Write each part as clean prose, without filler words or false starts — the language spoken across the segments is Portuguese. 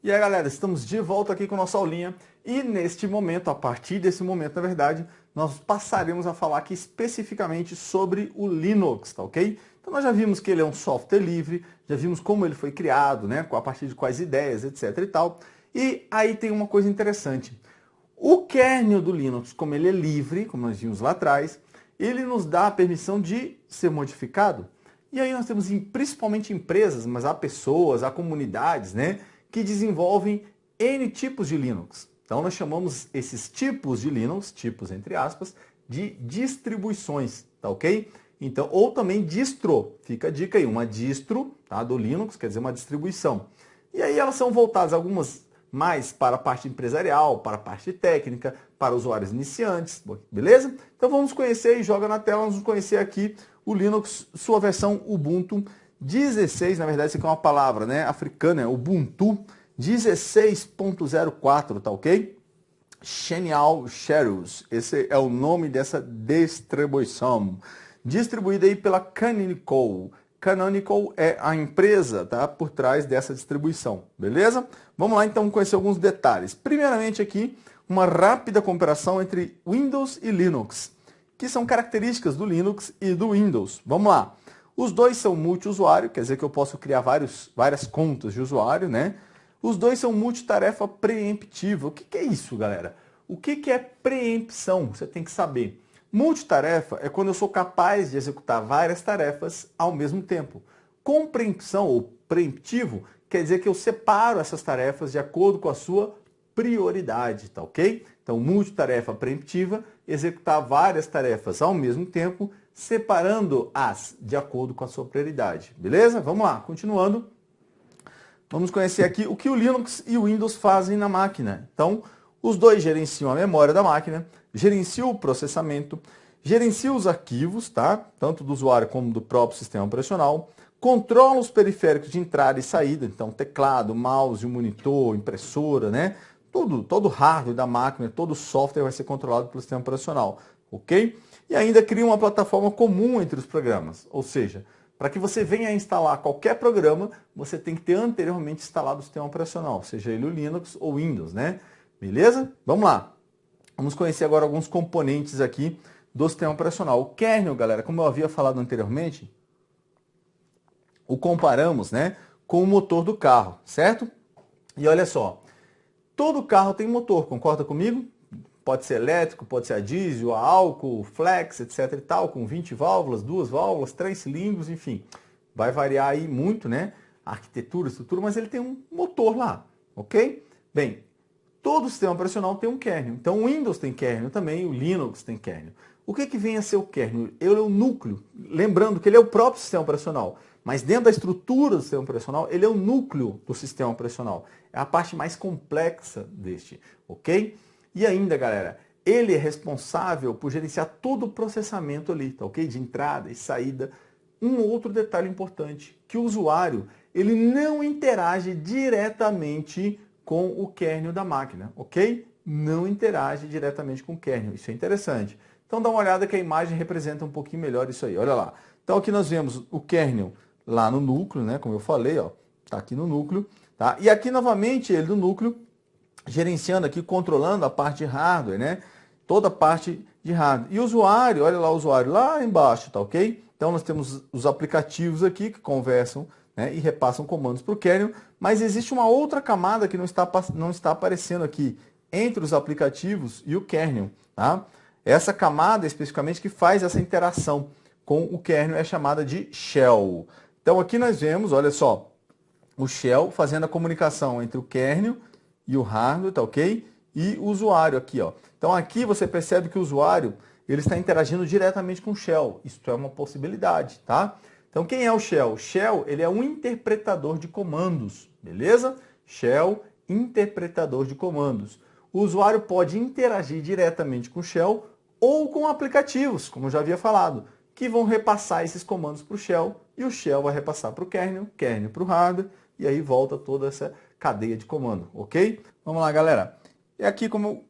E aí, galera, estamos de volta aqui com nossa aulinha e neste momento, a partir desse momento, na verdade, nós passaremos a falar aqui especificamente sobre o Linux, tá ok? Então nós já vimos que ele é um software livre, já vimos como ele foi criado, né, a partir de quais ideias, etc e tal. E aí tem uma coisa interessante. O kernel do Linux, como ele é livre, como nós vimos lá atrás, ele nos dá a permissão de ser modificado. E aí nós temos principalmente empresas, mas há pessoas, há comunidades, né, que desenvolvem N tipos de Linux. Então nós chamamos esses tipos de Linux, tipos entre aspas, de distribuições, tá ok? Então, ou também distro, fica a dica aí, uma distro, tá, do Linux, quer dizer uma distribuição. E aí elas são voltadas algumas mais para a parte empresarial, para a parte técnica, para usuários iniciantes, beleza? Então vamos conhecer e joga na tela, vamos conhecer aqui o Linux, sua versão Ubuntu 16, na verdade isso aqui é uma palavra, né, africana, é Ubuntu 16.04, tá ok? Genial Shadows, esse é o nome dessa distribuição, distribuída aí pela Canonical. Canonical é a empresa, tá, por trás dessa distribuição, beleza? Vamos lá então conhecer alguns detalhes. Primeiramente aqui, uma rápida comparação entre Windows e Linux, que são características do Linux e do Windows. Vamos lá. Os dois são multiusuário, quer dizer que eu posso criar várias contas de usuário, né? Os dois são multitarefa preemptiva. O que é isso, galera? O que é preempção? Você tem que saber. Multitarefa é quando eu sou capaz de executar várias tarefas ao mesmo tempo. Com preempção ou preemptivo, quer dizer que eu separo essas tarefas de acordo com a sua prioridade, tá ok? Então, multitarefa preemptiva, executar várias tarefas ao mesmo tempo, separando-as de acordo com a sua prioridade, beleza? Vamos lá, continuando. Vamos conhecer aqui o que o Linux e o Windows fazem na máquina. Então, os dois gerenciam a memória da máquina, gerenciam o processamento, gerenciam os arquivos, tá? Tanto do usuário como do próprio sistema operacional, controlam os periféricos de entrada e saída, então teclado, mouse, monitor, impressora, né? Todo o hardware da máquina, todo o software vai ser controlado pelo sistema operacional, ok? E ainda cria uma plataforma comum entre os programas, ou seja, para que você venha a instalar qualquer programa, você tem que ter anteriormente instalado o sistema operacional, seja ele o Linux ou Windows, né? Beleza? Vamos lá. Vamos conhecer agora alguns componentes aqui do sistema operacional. O kernel, galera, como eu havia falado anteriormente, o comparamos, né, com o motor do carro, certo? E olha só, todo carro tem motor, concorda comigo? Pode ser elétrico, pode ser a diesel, a álcool, flex, etc e tal, com 20 válvulas, 2 válvulas, 3 cilindros, enfim. Vai variar aí muito, né? A arquitetura, a estrutura, mas ele tem um motor lá, ok? Bem, todo sistema operacional tem um kernel. Então o Windows tem kernel também, o Linux tem kernel. O que vem a ser o kernel? Ele é o núcleo. Lembrando que ele é o próprio sistema operacional. Mas dentro da estrutura do sistema operacional, ele é o núcleo do sistema operacional. É a parte mais complexa deste, ok? E ainda, galera, ele é responsável por gerenciar todo o processamento ali, tá ok? De entrada e saída. Um outro detalhe importante, que o usuário, ele não interage diretamente com o kernel da máquina, ok? Não interage diretamente com o kernel, isso é interessante. Então dá uma olhada que a imagem representa um pouquinho melhor isso aí, olha lá. Então aqui nós vemos o kernel lá no núcleo, né? Como eu falei, ó, tá aqui no núcleo, tá? E aqui novamente ele do núcleo, gerenciando aqui, controlando a parte de hardware, né? Toda a parte de hardware. E o usuário, olha lá o usuário lá embaixo, tá ok? Então nós temos os aplicativos aqui que conversam, né, e repassam comandos para o kernel, mas existe uma outra camada que não está aparecendo aqui entre os aplicativos e o kernel, tá? Essa camada especificamente que faz essa interação com o kernel é chamada de shell. Então aqui nós vemos, olha só, o shell fazendo a comunicação entre o kernel e o hardware, tá ok? E o usuário aqui, ó. Então aqui você percebe que o usuário ele está interagindo diretamente com o shell. Isso é uma possibilidade, tá? Então quem é o shell? O shell ele é um interpretador de comandos, beleza? Shell, interpretador de comandos. O usuário pode interagir diretamente com o shell ou com aplicativos, como eu já havia falado, que vão repassar esses comandos para o shell e o shell vai repassar para o kernel para o hardware e aí volta toda essa cadeia de comando, ok? Vamos lá, galera. E aqui como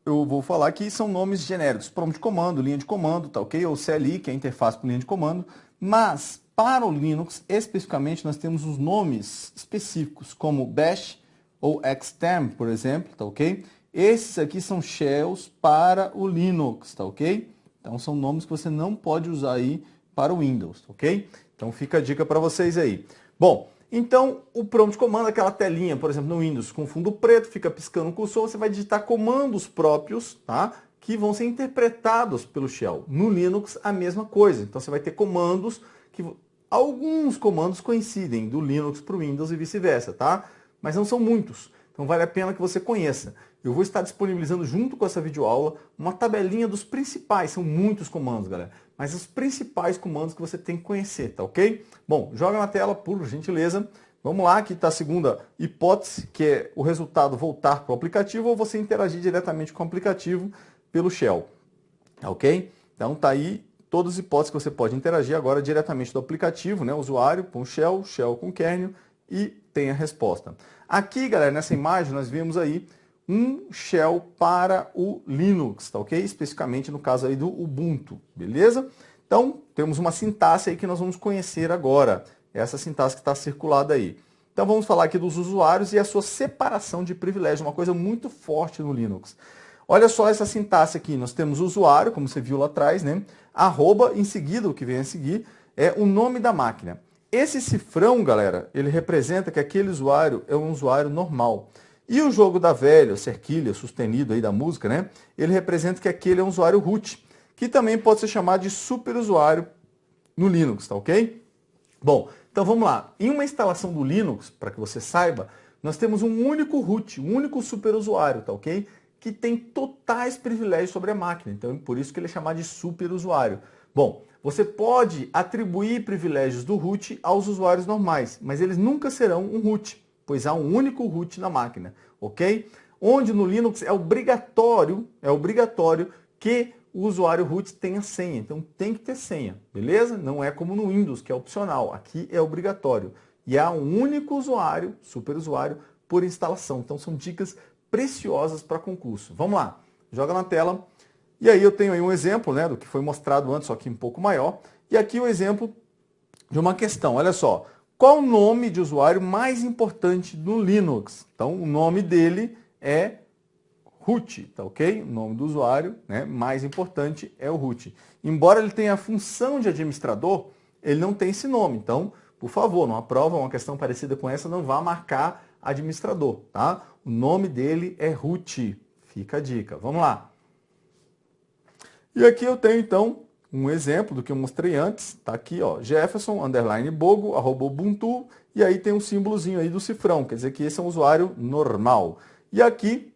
eu vou falar que são nomes genéricos, prompt de comando, linha de comando, tá ok? Ou CLI, que é a interface para linha de comando, mas para o Linux, especificamente, nós temos os nomes específicos, como bash ou xtemp, por exemplo, tá ok? Esses aqui são shells para o Linux, tá ok? Então são nomes que você não pode usar aí para o Windows, tá ok? Então fica a dica para vocês aí. Bom, então o prompt comando, aquela telinha, por exemplo, no Windows com fundo preto, fica piscando o cursor, você vai digitar comandos próprios, tá? Que vão ser interpretados pelo shell. No Linux a mesma coisa. Então você vai ter comandos que alguns comandos coincidem do Linux para o Windows e vice-versa, tá? Mas não são muitos. Então vale a pena que você conheça. Eu vou estar disponibilizando junto com essa videoaula uma tabelinha dos principais, são muitos comandos, galera, mas os principais comandos que você tem que conhecer, tá ok? Bom, joga na tela, por gentileza. Vamos lá, aqui está a segunda hipótese, que é o resultado voltar para o aplicativo ou você interagir diretamente com o aplicativo pelo shell, tá ok? Então tá aí todas as hipóteses que você pode interagir agora diretamente do aplicativo, né? Usuário com shell, shell com kernel e tem a resposta. Aqui, galera, nessa imagem nós vimos aí um shell para o Linux, tá ok? Especificamente no caso aí do Ubuntu, beleza? Então, temos uma sintaxe aí que nós vamos conhecer agora. Essa sintaxe que está circulada aí. Então, vamos falar aqui dos usuários e a sua separação de privilégios, uma coisa muito forte no Linux. Olha só essa sintaxe aqui, nós temos o usuário, como você viu lá atrás, né? Arroba, em seguida, o que vem a seguir, é o nome da máquina. Esse cifrão, galera, ele representa que aquele usuário é um usuário normal. E o jogo da velha, cerquilha, sustenido aí da música, né? Ele representa que aquele é um usuário root, que também pode ser chamado de superusuário no Linux, tá ok? Bom, então vamos lá. Em uma instalação do Linux, para que você saiba, nós temos um único root, um único superusuário, tá ok? Que tem totais privilégios sobre a máquina. Então, por isso que ele é chamado de superusuário. Bom, você pode atribuir privilégios do root aos usuários normais, mas eles nunca serão um root, pois há um único root na máquina, ok? Onde no Linux é obrigatório que o usuário root tenha senha. Então tem que ter senha, beleza? Não é como no Windows, que é opcional. Aqui é obrigatório. E há um único usuário, superusuário, por instalação. Então são dicas preciosas para concurso. Vamos lá, joga na tela. E aí eu tenho aí um exemplo, né, do que foi mostrado antes, só que um pouco maior. E aqui o exemplo de uma questão. Olha só, qual o nome de usuário mais importante no Linux? Então o nome dele é root, tá ok? O nome do usuário, né, mais importante é o root. Embora ele tenha a função de administrador, ele não tem esse nome. Então, por favor, numa prova, uma questão parecida com essa, não vá marcar administrador, tá? O nome dele é root. Fica a dica. Vamos lá. E aqui eu tenho, então, um exemplo do que eu mostrei antes. Tá aqui, ó, Jefferson, _ Bogo, @Ubuntu, e aí tem um símbolozinho aí do cifrão, quer dizer que esse é um usuário normal. E aqui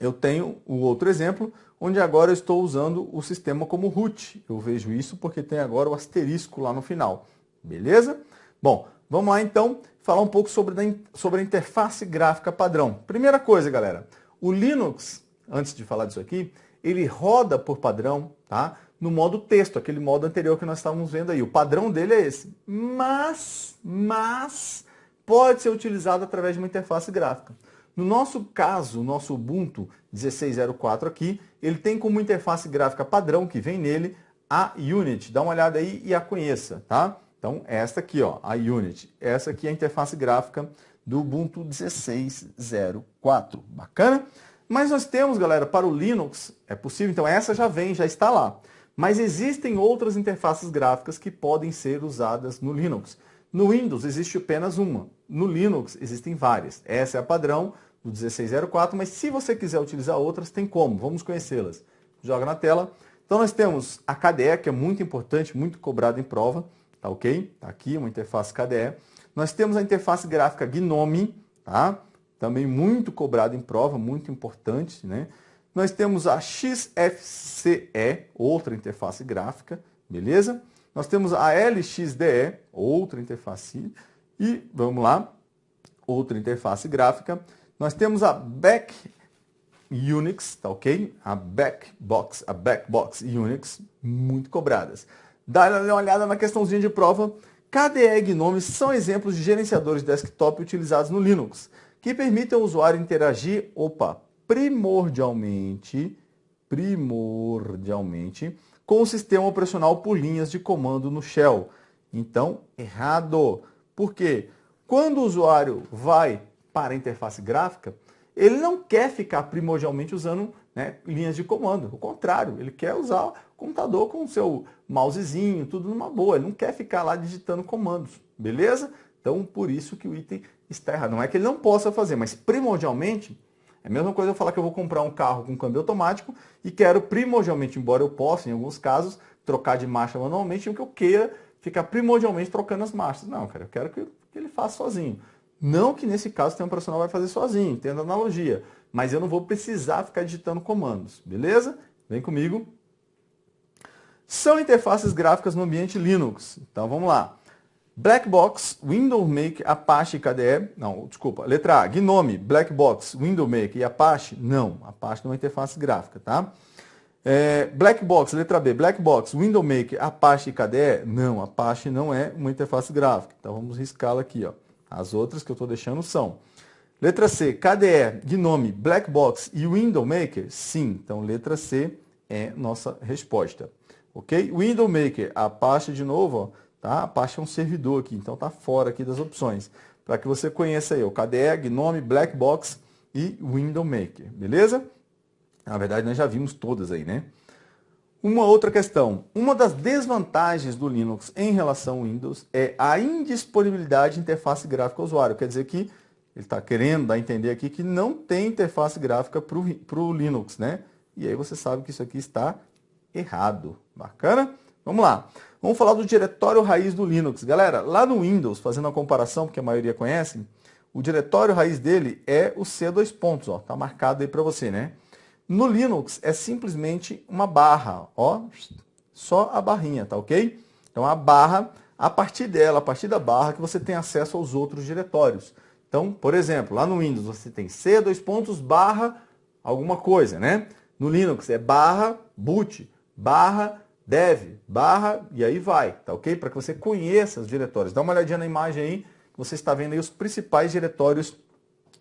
eu tenho o outro exemplo, onde agora eu estou usando o sistema como root. Eu vejo isso porque tem agora o asterisco lá no final. Beleza? Bom, vamos lá então falar um pouco sobre a interface gráfica padrão. Primeira coisa, galera, o Linux, antes de falar disso aqui, ele roda por padrão, tá? No modo texto, aquele modo anterior que nós estávamos vendo aí. O padrão dele é esse. Mas pode ser utilizado através de uma interface gráfica. No nosso caso, o nosso Ubuntu 16.04 aqui, ele tem como interface gráfica padrão que vem nele a Unity. Dá uma olhada aí e a conheça, tá? Então, esta aqui, ó, a Unity. Essa aqui é a interface gráfica do Ubuntu 16.04. Bacana? Mas nós temos, galera, para o Linux, é possível, então essa já vem, já está lá. Mas existem outras interfaces gráficas que podem ser usadas no Linux. No Windows existe apenas uma. No Linux existem várias. Essa é a padrão do 16.04, mas se você quiser utilizar outras, tem como. Vamos conhecê-las. Joga na tela. Então nós temos a KDE, que é muito importante, muito cobrada em prova. Tá ok? Tá aqui uma interface KDE. Nós temos a interface gráfica GNOME, tá? Também muito cobrada em prova, muito importante, né? Nós temos a XFCE, outra interface gráfica, beleza? Nós temos a LXDE, outra interface, e vamos lá, outra interface gráfica. Nós temos a Back Unix, tá ok? A Backbox Unix, muito cobradas. Dá uma olhada na questãozinha de prova. KDE e GNOME são exemplos de gerenciadores de desktop utilizados no Linux, que permitem ao usuário interagir, primordialmente, com o sistema operacional por linhas de comando no shell. Então, errado. Por quê? Quando o usuário vai para a interface gráfica, ele não quer ficar primordialmente usando, né, linhas de comando. Ao contrário, ele quer usar o computador com o seu mousezinho, tudo numa boa. Ele não quer ficar lá digitando comandos, beleza? Então, por isso que o item está errado. Não é que ele não possa fazer, mas primordialmente, é a mesma coisa eu falar que eu vou comprar um carro com câmbio automático e quero primordialmente, embora eu possa, em alguns casos, trocar de marcha manualmente, o que eu queira ficar primordialmente trocando as marchas. Não, cara, eu quero que ele faça sozinho. Não que nesse caso o profissional vai fazer sozinho, entenda a analogia. Mas eu não vou precisar ficar digitando comandos, beleza? Vem comigo. São interfaces gráficas no ambiente Linux. Então vamos lá. Blackbox, Window Maker, Apache, KDE. Não, desculpa. Letra A, GNOME, Blackbox, Window Maker e Apache. Não, Apache não é interface gráfica, tá? Blackbox, letra B, Blackbox, Window Maker, Apache e KDE. Não, Apache não é uma interface gráfica. Então vamos riscá-la aqui, ó. As outras que eu estou deixando são. Letra C, KDE, GNOME, Blackbox e Window Maker? Sim. Então, letra C é nossa resposta. Ok? Window Maker, Apache de novo, ó, tá? Apache é um servidor aqui, então tá fora aqui das opções. Para que você conheça aí, o KDE, GNOME, Blackbox e Window Maker. Beleza? Na verdade, nós já vimos todas aí, né? Uma outra questão. Uma das desvantagens do Linux em relação ao Windows é a indisponibilidade de interface gráfica ao usuário. Quer dizer que ele está querendo dar a entender aqui que não tem interface gráfica para o Linux, né? E aí você sabe que isso aqui está errado. Bacana? Vamos lá. Vamos falar do diretório raiz do Linux. Galera, lá no Windows, fazendo a comparação, porque a maioria conhece, o diretório raiz dele é o C2 pontos, ó. Tá marcado aí para você, né? No Linux é simplesmente uma barra, ó, só a barrinha, tá ok? Então a barra, a partir dela, a partir da barra que você tem acesso aos outros diretórios. Então, por exemplo, lá no Windows você tem C2 pontos barra alguma coisa, né? No Linux é barra boot, barra dev, barra e aí vai, tá ok? Para que você conheça os diretórios. Dá uma olhadinha na imagem aí, você está vendo aí os principais diretórios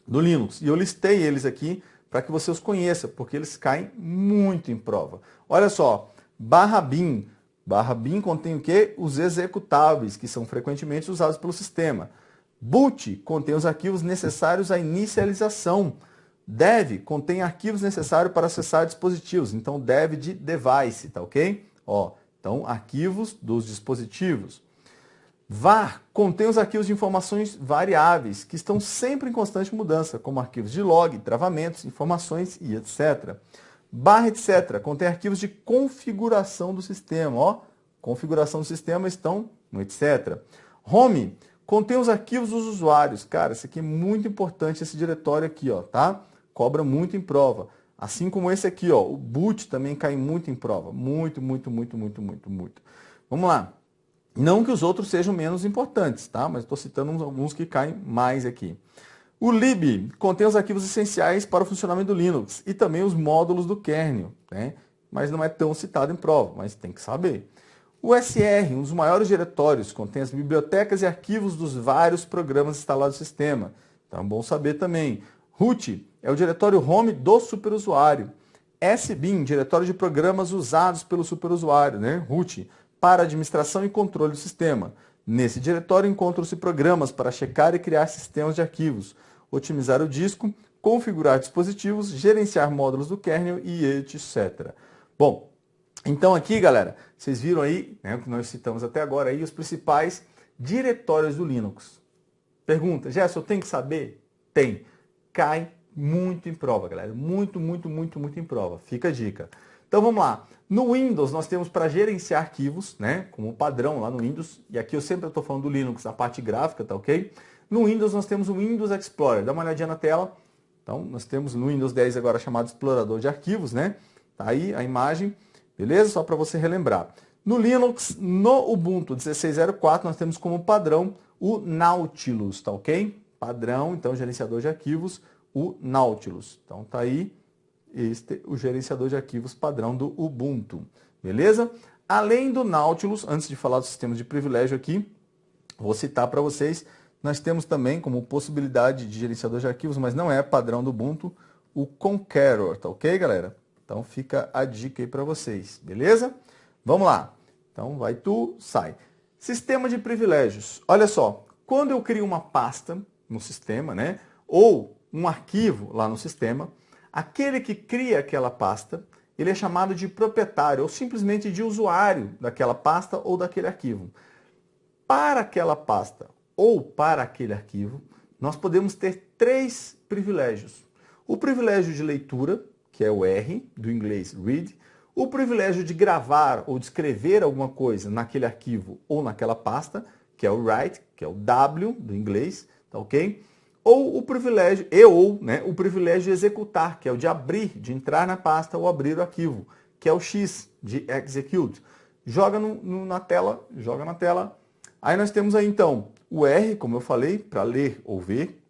do Linux. E eu listei eles aqui para que você os conheça, porque eles caem muito em prova. Olha só, barra bin. Barra bin contém o quê? Os executáveis, que são frequentemente usados pelo sistema. Boot contém os arquivos necessários à inicialização. Dev contém arquivos necessários para acessar dispositivos. Então, dev de device, tá ok? Ó, então, arquivos dos dispositivos. var contém os arquivos de informações variáveis, que estão sempre em constante mudança, como arquivos de log, travamentos, informações e etc. Barra etc. contém arquivos de configuração do sistema. Ó, configuração do sistema estão no etc. Home contém os arquivos dos usuários. Cara, isso aqui é muito importante, esse diretório aqui, ó, tá? Cobra muito em prova. Assim como esse aqui, ó, o boot também cai muito em prova. Muito, muito, muito, muito, muito, muito. Vamos lá. Não que os outros sejam menos importantes, tá? Mas estou citando alguns que caem mais aqui. O lib contém os arquivos essenciais para o funcionamento do Linux e também os módulos do kernel, né? Mas não é tão citado em prova, mas tem que saber. O SR, um dos maiores diretórios, contém as bibliotecas e arquivos dos vários programas instalados no sistema. Então é bom saber também. Root é o diretório home do superusuário. SBIN, diretório de programas usados pelo superusuário, né? Root, para administração e controle do sistema. Nesse diretório encontram-se programas para checar e criar sistemas de arquivos, otimizar o disco, configurar dispositivos, gerenciar módulos do kernel e etc. Bom, então aqui, galera, vocês viram aí, né, o que nós citamos até agora, aí, os principais diretórios do Linux. Pergunta, Gerson, eu tenho que saber? Tem. Cai muito em prova, galera. Muito, muito, muito, muito em prova. Fica a dica. Então vamos lá. No Windows nós temos para gerenciar arquivos, né? Como padrão lá no Windows. E aqui eu sempre estou falando do Linux, a parte gráfica, tá ok? No Windows nós temos o Windows Explorer. Dá uma olhadinha na tela. Então nós temos no Windows 10 agora chamado explorador de arquivos, né? Tá aí a imagem, beleza? Só para você relembrar. No Linux, no Ubuntu 16.04, nós temos como padrão o Nautilus, tá ok? Padrão, então gerenciador de arquivos, o Nautilus. Então tá aí. O gerenciador de arquivos padrão do Ubuntu, beleza? Além do Nautilus, antes de falar dos sistemas de privilégio aqui, vou citar para vocês, nós temos também como possibilidade de gerenciador de arquivos, mas não é padrão do Ubuntu, o Conqueror, tá ok, galera? Então fica a dica aí para vocês, beleza? Vamos lá. Então vai tu, sai. Sistema de privilégios. Olha só, quando eu crio uma pasta no sistema, né? ou um arquivo lá no sistema, aquele que cria aquela pasta, ele é chamado de proprietário ou simplesmente de usuário daquela pasta ou daquele arquivo. Para aquela pasta ou para aquele arquivo, nós podemos ter 3 privilégios. O privilégio de leitura, que é o R, do inglês read, o privilégio de gravar ou de escrever alguma coisa naquele arquivo ou naquela pasta, que é o write, que é o W, do inglês, tá ok? Ou o privilégio, o privilégio de executar, que é o de abrir, de entrar na pasta ou abrir o arquivo, que é o X, de execute. Joga na tela, joga na tela. Aí nós temos aí então o R, como eu falei, para ler ou ver.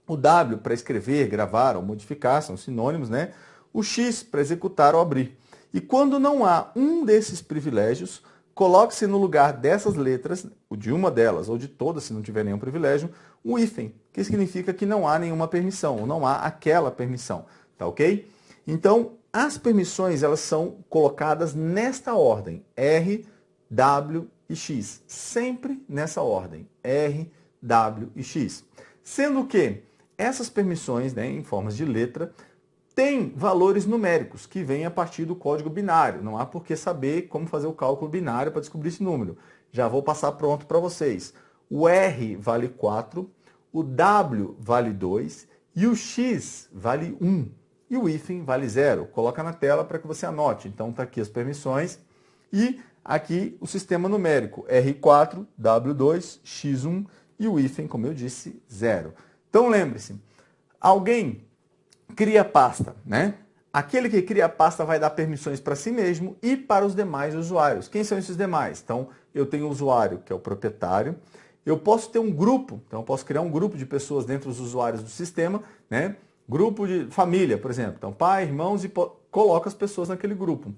O W para escrever, gravar ou modificar, são sinônimos, né? O X para executar ou abrir. E quando não há um desses privilégios, coloque-se no lugar dessas letras, de uma delas ou de todas, se não tiver nenhum privilégio, um hífen, que significa que não há nenhuma permissão, ou não há aquela permissão, tá ok? Então, as permissões, elas são colocadas nesta ordem, R, W e X, sempre nessa ordem, R, W e X. Sendo que essas permissões, né, em formas de letra, têm valores numéricos que vêm a partir do código binário. Não há por que saber como fazer o cálculo binário para descobrir esse número. Já vou passar pronto para vocês. O R vale 4, o W vale 2 e o X vale 1. E o hífen vale 0. Coloca na tela para que você anote. Então está aqui as permissões e aqui o sistema numérico. R4, W2, X1 e o hífen, como eu disse, 0. Então lembre-se, alguém cria pasta, né? Aquele que cria a pasta vai dar permissões para si mesmo e para os demais usuários. Quem são esses demais? Então, eu tenho o usuário, que é o proprietário. Eu posso ter um grupo, então eu posso criar um grupo de pessoas dentro dos usuários do sistema, né? Grupo de família, por exemplo. Então, pai, irmãos, e coloca as pessoas naquele grupo.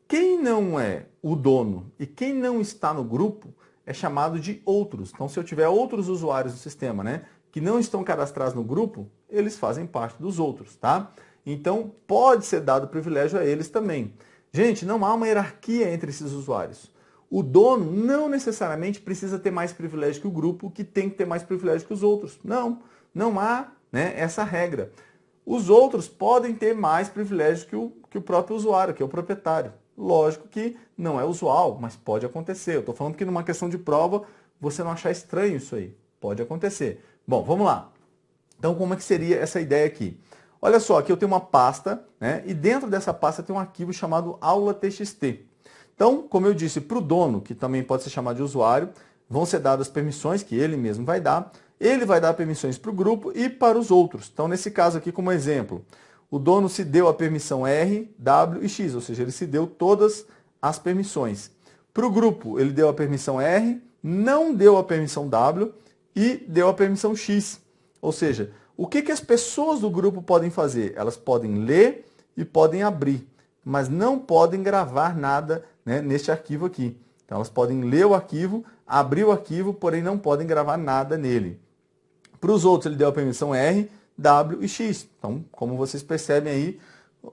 Quem não é o dono e quem não está no grupo é chamado de outros. Então, se eu tiver outros usuários do sistema, né, que não estão cadastrados no grupo, eles fazem parte dos outros, tá? Então, pode ser dado privilégio a eles também. Gente, não há uma hierarquia entre esses usuários. O dono não necessariamente precisa ter mais privilégio que o grupo, que tem que ter mais privilégio que os outros. Não, não há, né, essa regra. Os outros podem ter mais privilégio que o próprio usuário, que é o proprietário. Lógico que não é usual, mas pode acontecer. Eu estou falando que numa questão de prova, você não achar estranho isso aí. Pode acontecer. Bom, vamos lá. Então, como é que seria essa ideia aqui? Olha só, aqui eu tenho uma pasta, né? E dentro dessa pasta tem um arquivo chamado aula.txt. Então, como eu disse, para o dono, que também pode ser chamado de usuário, vão ser dadas permissões que ele mesmo vai dar. Ele vai dar permissões para o grupo e para os outros. Então, nesse caso aqui, como exemplo, o dono se deu a permissão R, W e X, ou seja, ele se deu todas as permissões. Para o grupo, ele deu a permissão R, não deu a permissão W e deu a permissão X. Ou seja, o que as pessoas do grupo podem fazer? Elas podem ler e podem abrir, mas não podem gravar nada, né, neste arquivo aqui. Então, elas podem ler o arquivo, abrir o arquivo, porém não podem gravar nada nele. Para os outros, ele deu a permissão R, W e X. Então, como vocês percebem aí,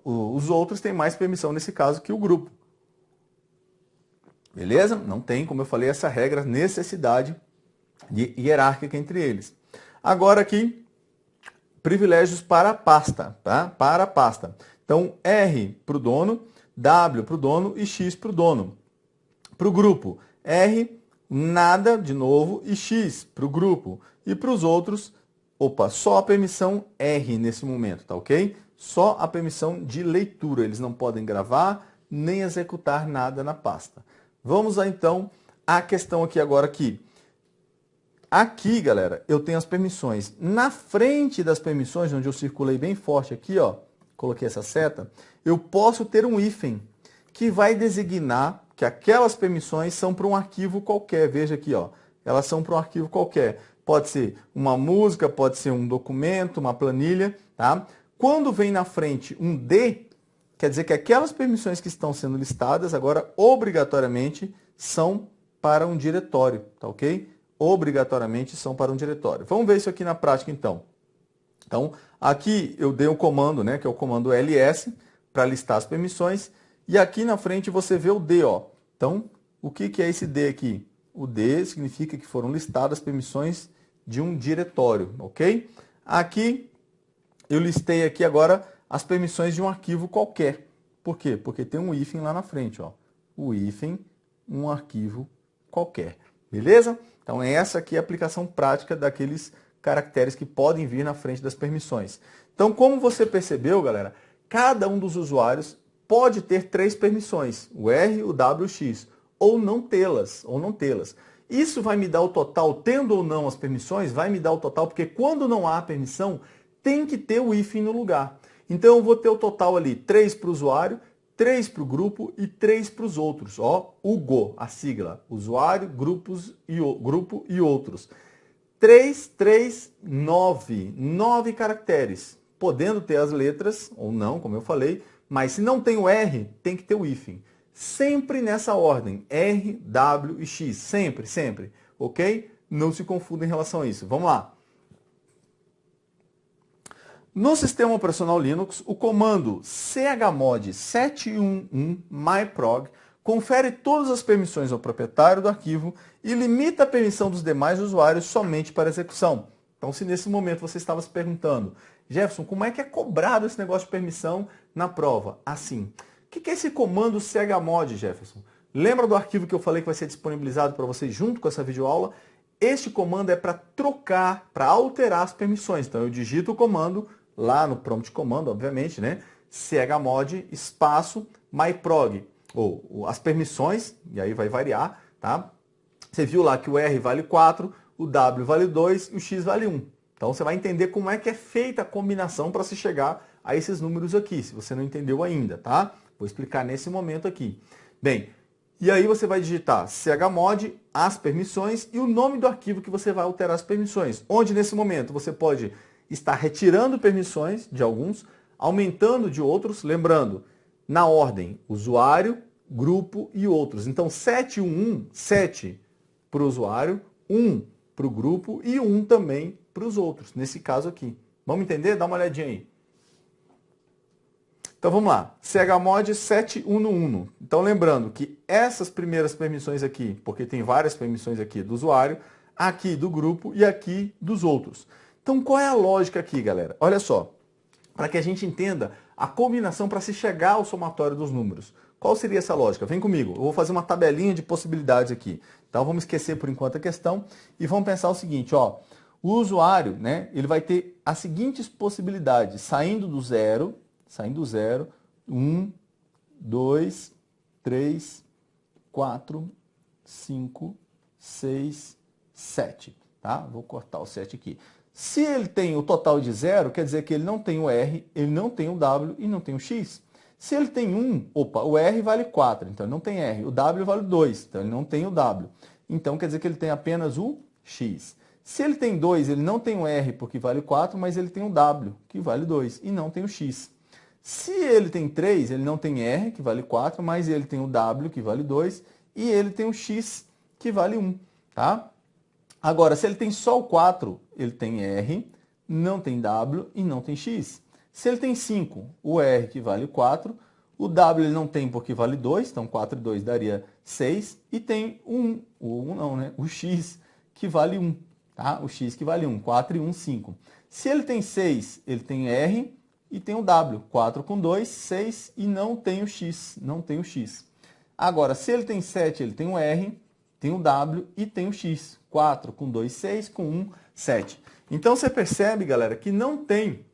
os outros têm mais permissão nesse caso que o grupo. Beleza? Não tem, como eu falei, essa regra, necessidade de hierárquica entre eles. Agora aqui, privilégios para a pasta, tá? Para a pasta. Então, R para o dono, W para o dono e X para o dono. Para o grupo, R, nada, de novo, e X para o grupo. E para os outros, só a permissão R nesse momento, tá ok? Só a permissão de leitura. Eles não podem gravar nem executar nada na pasta. Vamos lá, então, à questão aqui agora aqui. Aqui, galera, eu tenho as permissões. Na frente das permissões, onde eu circulei bem forte aqui, ó, coloquei essa seta, eu posso ter um hífen que vai designar que aquelas permissões são para um arquivo qualquer. Veja aqui, ó, elas são para um arquivo qualquer. Pode ser uma música, pode ser um documento, uma planilha, tá? Quando vem na frente um D, quer dizer que aquelas permissões que estão sendo listadas agora obrigatoriamente são para um diretório, tá ok? Obrigatoriamente são para um diretório. Vamos ver isso aqui na prática, então. Então, aqui eu dei um comando, né, que é o comando ls, para listar as permissões. E aqui na frente você vê o D, ó. Então, o que é esse D aqui? O D significa que foram listadas as permissões de um diretório, ok? Aqui, eu listei aqui agora as permissões de um arquivo qualquer. Por quê? Porque tem um hífen lá na frente, ó. O hífen, um arquivo qualquer. Beleza? Então, essa aqui é a aplicação prática daqueles caracteres que podem vir na frente das permissões. Então, como você percebeu, galera, cada um dos usuários pode ter 3 permissões, o R, o W e o X, ou não tê-las. Isso vai me dar o total, tendo ou não as permissões, vai me dar o total, porque quando não há permissão, tem que ter o hífen no lugar. Então, eu vou ter o total ali, 3 para o usuário, 3 para o grupo e 3 para os outros. Ó, UGO, a sigla, usuário, grupo e outros. 3, 3, 9. 9 caracteres, podendo ter as letras, ou não, como eu falei, mas se não tem o R, tem que ter o hífen. Sempre nessa ordem, R, W e X, sempre, ok? Não se confunda em relação a isso. Vamos lá. No sistema operacional Linux, o comando chmod 711 myprog confere todas as permissões ao proprietário do arquivo e limita a permissão dos demais usuários somente para execução. Então, se nesse momento você estava se perguntando, Jefferson, como é que é cobrado esse negócio de permissão na prova? Assim, o que é esse comando chmod, Jefferson? Lembra do arquivo que eu falei que vai ser disponibilizado para você junto com essa videoaula? Este comando é para trocar, para alterar as permissões. Então, eu digito o comando lá no prompt comando, obviamente, né? chmod espaço myprog, ou as permissões, e aí vai variar, tá? Você viu lá que o R vale 4, o W vale 2 e o X vale 1. Então você vai entender como é que é feita a combinação para se chegar a esses números aqui, se você não entendeu ainda, tá? Vou explicar nesse momento aqui. Bem, e aí você vai digitar chmod, as permissões e o nome do arquivo que você vai alterar as permissões. Onde nesse momento você pode estar retirando permissões de alguns, aumentando de outros, lembrando, na ordem, usuário, grupo e outros. Então 711, 7 para o usuário, 1 para o grupo e 1 também para os outros, nesse caso aqui. Vamos entender? Dá uma olhadinha aí. Então vamos lá, chmod 711. Então lembrando que essas primeiras permissões aqui, porque tem várias permissões aqui do usuário, aqui do grupo e aqui dos outros. Então qual é a lógica aqui, galera? Olha só, para que a gente entenda a combinação para se chegar ao somatório dos números. Qual seria essa lógica? Vem comigo, eu vou fazer uma tabelinha de possibilidades aqui. Então vamos esquecer por enquanto a questão e vamos pensar o seguinte, ó. O usuário, né, ele vai ter as seguintes possibilidades, saindo do zero, 1, 2, 3, 4, 5, 6, 7. Tá? Vou cortar o 7 aqui. Se ele tem o total de 0, quer dizer que ele não tem o R, ele não tem o W e não tem o X. Se ele tem 1, o R vale 4, então ele não tem R. O W vale 2, então ele não tem o W. Então quer dizer que ele tem apenas o X. Se ele tem 2, ele não tem o R porque vale 4, mas ele tem o W, que vale 2, e não tem o X. Se ele tem 3, ele não tem R, que vale 4, mas ele tem o W, que vale 2, e ele tem o X, que vale 1. Tá? Agora, se ele tem só o 4, ele tem R, não tem W e não tem X. Se ele tem 5, o R que vale 4, o W ele não tem porque vale 2, então 4 e 2 daria 6, e tem o X que vale 1, tá? O X que vale 1, 4 e 1, 5. Se ele tem 6, ele tem R e tem o W, 4 com 2, 6 e não tem o X, Agora, se ele tem 7, ele tem o R, tem o W e tem o X. 4 com 2, 6, com 1, 7. Então você percebe, galera, que não tem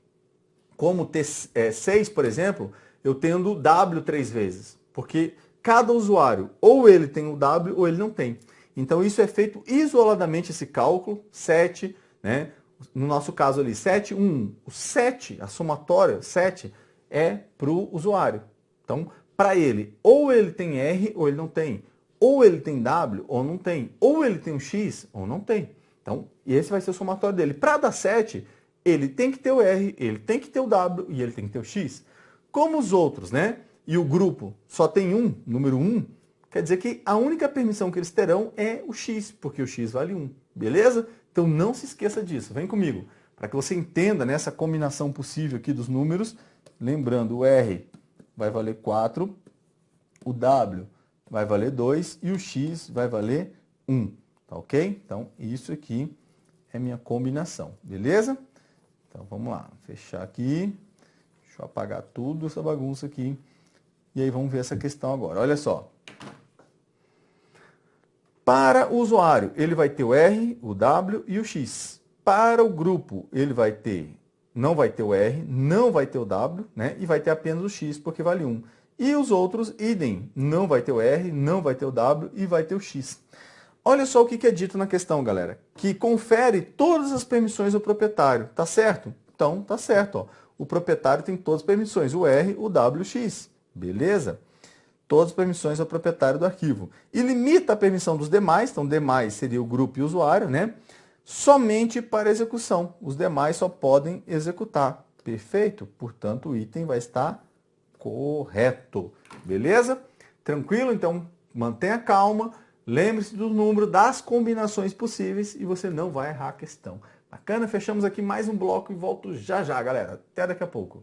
como ter 6, por exemplo, eu tendo o W 3 vezes. Porque cada usuário, ou ele tem o W ou ele não tem. Então isso é feito isoladamente, esse cálculo, 7, né? No nosso caso ali, 7, 1. O 7, a somatória, 7, é para o usuário. Então, para ele, ou ele tem R ou ele não tem. Ou ele tem W ou não tem. Ou ele tem um X ou não tem. Então, esse vai ser o somatório dele. Para dar 7, ele tem que ter o R, ele tem que ter o W e ele tem que ter o X. Como os outros, né? E o grupo só tem um, número 1, quer dizer que a única permissão que eles terão é o X, porque o X vale 1. Beleza? Então não se esqueça disso. Vem comigo. Para que você entenda nessa combinação possível aqui dos números. Lembrando, o R vai valer 4, o W vai valer 2 e o X vai valer 1. Tá ok? Então, isso aqui é minha combinação. Beleza? Então vamos lá, fechar aqui. Deixa eu apagar tudo essa bagunça aqui. E aí vamos ver essa questão agora. Olha só. Para o usuário, ele vai ter o R, o W e o X. Para o grupo, ele vai ter, não vai ter o R, não vai ter o W, né? E vai ter apenas o X, porque vale 1. E os outros, idem, não vai ter o R, não vai ter o W e vai ter o X. Olha só o que é dito na questão, galera. Que confere todas as permissões ao proprietário. Tá certo? Então, tá certo. Ó. O proprietário tem todas as permissões, o R, o W e o X. Beleza? Todas as permissões ao proprietário do arquivo. E limita a permissão dos demais, então demais seria o grupo e o usuário, né? Somente para execução. Os demais só podem executar. Perfeito? Portanto, o item vai estar correto. Beleza? Tranquilo? Então, mantenha calma. Lembre-se do número, das combinações possíveis e você não vai errar a questão. Bacana? Fechamos aqui mais um bloco e volto já já, galera. Até daqui a pouco.